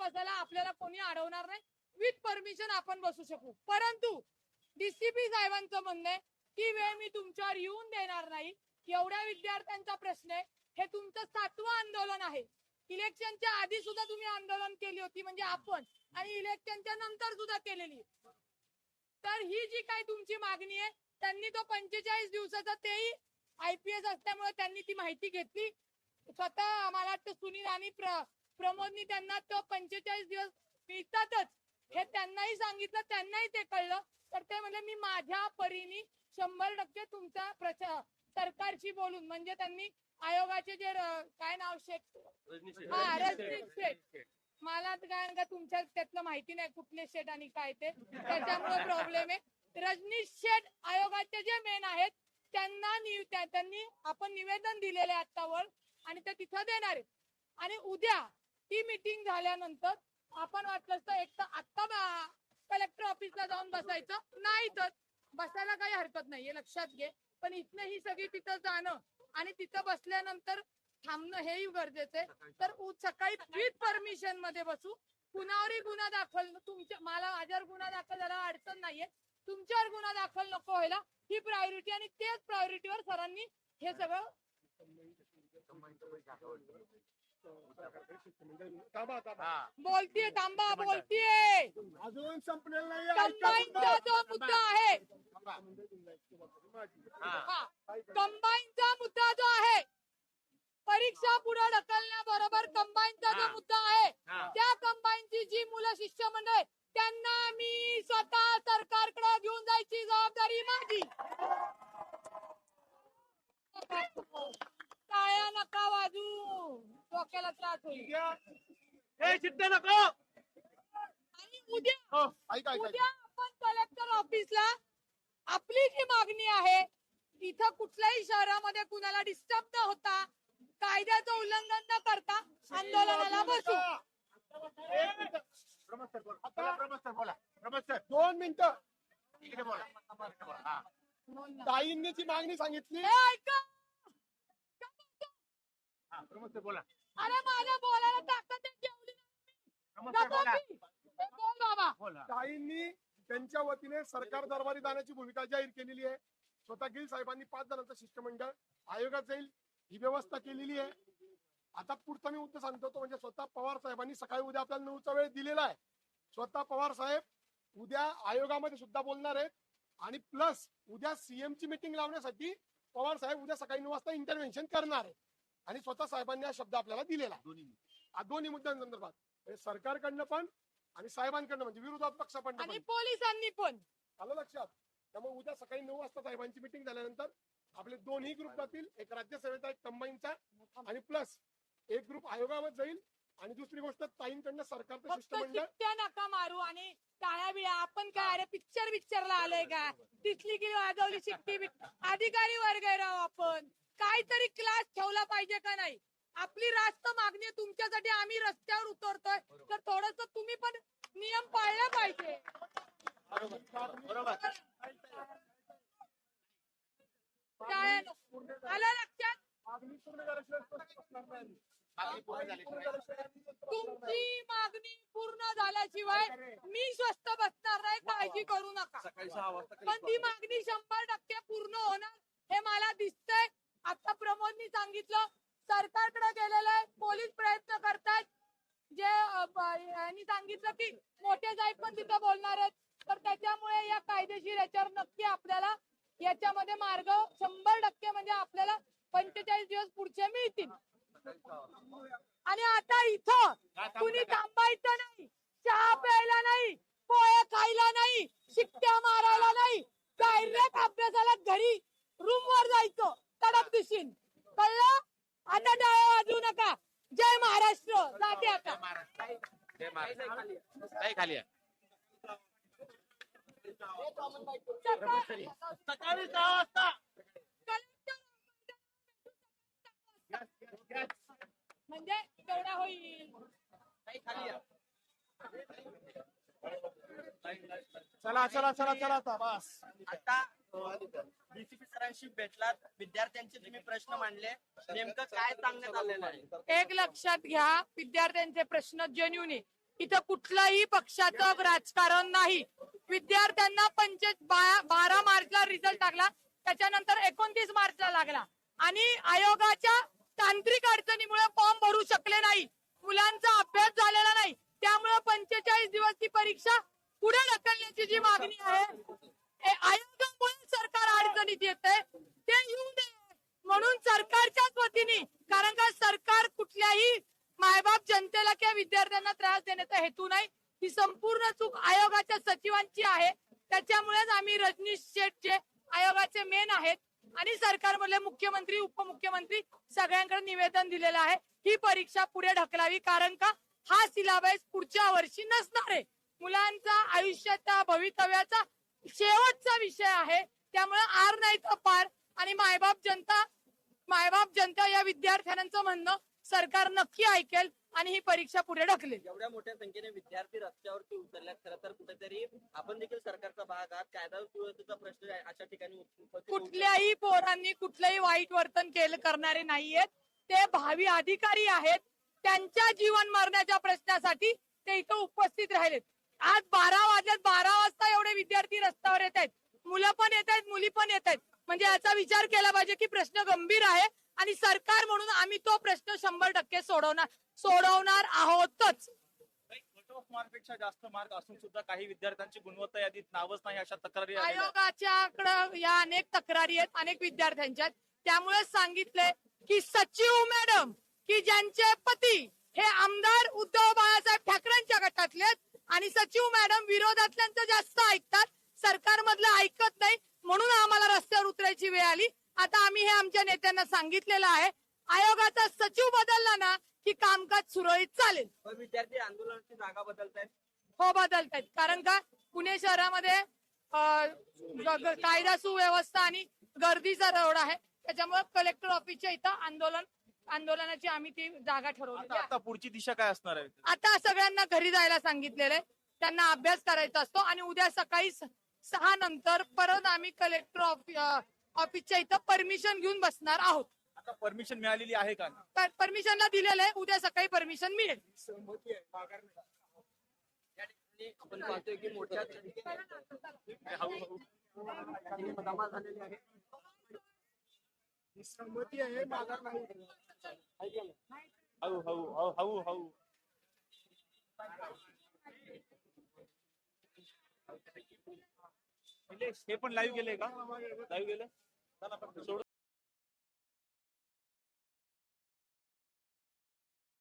बसायला आपल्याला कोणी अडवणार नाही. विथ परमिशन आपण बसू शकू. परंतु डीसीपी साहेबांचं म्हणणं आहे की वेळ मी तुमच्यावर येऊन देणार नाही. एवढ्या विद्यार्थ्यांचा प्रश्न आहे. हे तुमचं 7वं आंदोलन आहे. इलेक्शनच्या आधी सुद्धा तुम्ही आंदोलन केली होती म्हणजे आपण, आणि इलेक्शनच्या नंतर सुद्धा केलेली. तर ही जी काही तुमची मागणी आहे त्यांनी तो 45 दिवसाचा, तेही IPS असल्यामुळे त्यांनी ती माहिती घेतली. स्वतः मला वाटतं सुनील आणि प्रमोदनी त्यांना तो 45 दिवस मिळतातच हे त्यांनाही सांगितलं, त्यांनाही ते कळलं. तर ते म्हणजे मी माझ्या परीने 100% तुमचा सरकारशी बोलून, म्हणजे त्यांनी आयोगाचे जे काय नाव शेख मला काय का तुमच्या त्यातलं माहिती नाही कुठले शेठ आणि काय ते, त्याच्यामुळे प्रॉब्लेम आहे. रजनीश शेठ आयोगाचे जे मेन आहेत त्यांनी आपण निवेदन दिलेले आत्तावर आणि ते तिथं देणार आहेत. आणि उद्या ती मीटिंग झाल्यानंतर आपण वाटलं तर एक तर आत्ता कलेक्टर ऑफिसला जाऊन बसायचं, नाही तर बसायला काही हरकत नाही हे लक्षात घे. पण इथनं ही सगळी तिथं जाणं आणि तिथं बसल्यानंतर थांबणं हेही गरजेचं आहे. तर सकाळी विथ परमिशन मध्ये बसू. कुणावरही गुन्हा दाखल, तुमच्या मला माझ्यावर गुन्हा दाखल झाला अडचण नाहीये, तुमच्यावर गुन्हा दाखल नको व्हायला ही प्रायोरिटी, आणि तेच प्रायोरिटीवर सरांनी हे सगळं बोलतीये. थांबा, बोलतीये. अजून संपलेला नाही. कंबाईनचा जो मुद्दा आहे, कंबाईनचा मुद्दा जो आहे, परीक्षा पुढे ढकलण्याबरोबर कंबाईनचा जो मुद्दा आहे, त्या कंबाईनची जी मुलं शिष्यमंडळ त्यांना मी स्वतः सरकारकडे घेऊन जायची जबाबदारी माझी. टाळ्या नका वाजू, डोक्याला त्रास होईल. नको. आणि उद्या आपण कलेक्टर ऑफिसला आपली जी मागणी आहे, इथं कुठल्याही शहरामध्ये कुणाला डिस्टर्ब न होता, कायद्याचं उल्लंघन न करता आंदोलनाला बसू. 2 मिनिटं इकडे बोला. ताईंनी जी मागणी सांगितली, ऐका, बोला. अरे माझ्या बोलायला ताकद जेवली नाही. बोल बाबा. ताईंनी त्यांच्या वतीने सरकार दरबारी जाण्याची भूमिका जाहीर केलेली आहे. स्वतः गिल साहेबांनी 5 जणांचं शिष्टमंडळ आयोगात जाईल ही व्यवस्था केलेली आहे. आता पुढचा मी मुद्दा सांगतो तो म्हणजे स्वतः पवार साहेबांनी सकाळी उद्या आपल्याला 9चा वेळ दिलेला आहे. स्वतः पवार साहेब उद्या आयोगामध्ये सुद्धा बोलणार आहेत आणि प्लस उद्या CM ची मीटिंग लावण्यासाठी पवार साहेब उद्या सकाळी 9 वाजता इंटरव्हेन्शन करणार आहे. आणि स्वतः साहेबांनी हा शब्द आपल्याला दिलेला दोन्ही मुद्द्यांसंदर्भात सरकारकडनं पण आणि साहेबांकडनं म्हणजे विरोधी पक्षाकडनं आणि पोलिसांनी पण. आलं लक्षात. त्यामुळे उद्या सकाळी 9 वाजता साहेबांची मीटिंग झाल्यानंतर आपले दोन्ही ग्रुप जातील, एक राज्यसेवेचा एक कंबाईनचा आणि प्लस एक ग्रुप आयोगामध्ये जाईल. आणि दुसरी गोष्ट ताईंकडनं सरकारचं शिष्टमंडळ शिट्ट्या नका मारू आणि टाळ्या बिळ्या. आपण काय अरे पिक्चरला आलोय का? तिथली की वाजवली शिट्टी. अधिकारी वर्ग आहे राव आपण. काहीतरी क्लास ठेवला पाहिजे का नाही? आपली रास्त मागणी तुमच्यासाठी आम्ही रस्त्यावर उतरतोय, तर थोडस तुम्ही पण नियम पाळले पाहिजे. आलं लक्षात? तुमची मागणी पूर्ण झाल्याशिवाय मी स्वस्त बसणार नाही, काळजी करू नका. पण ती मागणी 100% पूर्ण होणार हे मला दिसतंय. आता प्रमोदनी सांगितलं सरकारकडे गेलेलं आहे, पोलीस प्रयत्न करतात. जे यांनी सांगितलं की मोठे साहेब पण तिथं बोलणार आहेत. तर त्याच्यामुळे या कायदेशीर याच्यावर नक्की आपल्याला याच्यामध्ये मार्ग 100% म्हणजे आपल्याला 45 दिवस पुढचे मिळतील. आणि आता इथं कुणी थांबायचं नाही, चहा प्यायला नाही, पोहे खायला नाही, शिट्ट्या मारायला नाही, डायरेक्ट अभ्यासाला घरी रूम वर जायचं. तडक दिशील, कळलं? आता टाळ्या वाजवू नका. जय महाराष्ट्र. जाते आता. जय महाराष्ट्र. खाली सकाळी 6 वाजता म्हणजे तेवढा होईल. चला चला चला चला आता बस. आता डीसीपी सरांशी भेटलात, विद्यार्थ्यांचे तुम्ही प्रश्न मांडले, नेमकं काय सांगण्यात आलेलं आहे? एक लक्षात घ्या, विद्यार्थ्यांचे प्रश्न जेन्युइन आहे. इथं कुठलंही पक्षाचं राजकारण नाही. विद्यार्थ्यांना 12 मार्चला रिझल्ट लागला, त्याच्यानंतर 29 मार्चला लागला आणि आयोगाच्या तांत्रिक अडचणीमुळे फॉर्म भरू शकले नाही, मुलांचा अभ्यास झालेला नाही, त्यामुळे 45 दिवस ती परीक्षा पुढे ढकलण्याची जी मागणी आहे आयोगामुळे सरकार अडचणीत येते, ते येऊ नये म्हणून सरकारच्याच वतीने, कारण का सरकार कुठल्याही मायबाप जनतेला किंवा विद्यार्थ्यांना त्रास देण्याचा हेतू नाही, ही संपूर्ण चूक आयोगाच्या सचिवांची आहे. त्याच्यामुळेच आम्ही रजनीश शेठ जे आयोगाचे मेन आहेत आणि सरकारमधले मुख्यमंत्री उपमुख्यमंत्री सगळ्यांकडे निवेदन दिलेलं आहे, ही परीक्षा पुढे ढकलावी, कारण का हा सिलेबस पुढच्या वर्षी नसणार आहे. मुलांचा आयुष्याचा भवितव्याचा शेवटचा विषय आहे, त्यामुळे आर नाही तर पार. आणि मायबाप जनता या विद्यार्थ्यांचं म्हणणं सरकार नक्की ऐकेल आणि ही परीक्षा पुढे ढकलेल. एवढ्या मोठ्या संख्येने विद्यार्थी रस्त्यावरती उतरल्यात, खरं तर कुठेतरी आपण देखील सरकारचा भाग आहात. कायदा सुव्यवस्थेचा प्रश्न अशा ठिकाणी कुठल्याही पोरांनी कुठलंही वाईट वर्तन करणारे नाहीयेत, ते भावी अधिकारी आहेत. त्यांच्या जीवन मरण्याच्या प्रश्नासाठी ते इथं उपस्थित राहिलेत. आज 12 वाजल्यात, 12 वाजता एवढे विद्यार्थी रस्त्यावर येत आहेत, मुलं पण येत आहेत, मुली पण येत आहेत. म्हणजे याचा विचार केला पाहिजे की प्रश्न गंभीर आहे आणि सरकार म्हणून आम्ही तो प्रश्न 100% सोडवणार आहोतच. कट ऑफ मार्कपेक्षा जास्त मार्क असून सुद्धा काही विद्यार्थ्यांची गुणवत्ता यादीत नावच नाही अशा तक्रारी आलेल्या आहेत. आयोगाच्याकडे या अनेक तक्रारी आहेत, अनेक विद्यार्थ्यांच्या. त्यामुळे सांगितले की सचिव मॅडम की ज्यांचे पती हे आमदार उद्धव बाळासाहेब ठाकरेंच्या गटातले आणि सचिव मॅडम विरोधातल्यांचं जास्त ऐकतात, सरकारमधलं ऐकत नाही, म्हणून आम्हाला रस्त्यावर उतरायची वेळ आली. आता आम्ही हे आमच्या नेत्यांना सांगितलेलं आहे, आयोगाचा सचिव बदलला ना की कामकाज सुरळीत चालेल. विद्यार्थी आंदोलनाची जागा बदलतायत. हो बदलतायत, कारण का पुणे शहरामध्ये कायदा सुव्यवस्था आणि गर्दीचा रोड आहे, त्याच्यामुळे कलेक्टर ऑफिसच्या इथं आंदोलनाची आम्ही ती जागा ठरवली. आता पुढची दिशा काय असणार आहे? आता सगळ्यांना घरी जायला सांगितलेलं आहे, त्यांना अभ्यास करायचा असतो आणि उद्या सकाळी 6 नंतर परत आम्ही कलेक्टर ऑफिसच्या इथं परमिशन घेऊन बसणार आहोत. आता परमिशन मिळालेली आहे का? परमिशनला दिलेलं आहे, उद्या सकाळी परमिशन मिळेल. आपण पाहतोय की मोठ्या जमा झालेली आहे. सहमती आहे, माघार नाही. हळू हळू हळू हळू हे पण लाईव्ह गेले का? लाईव्ह गेले.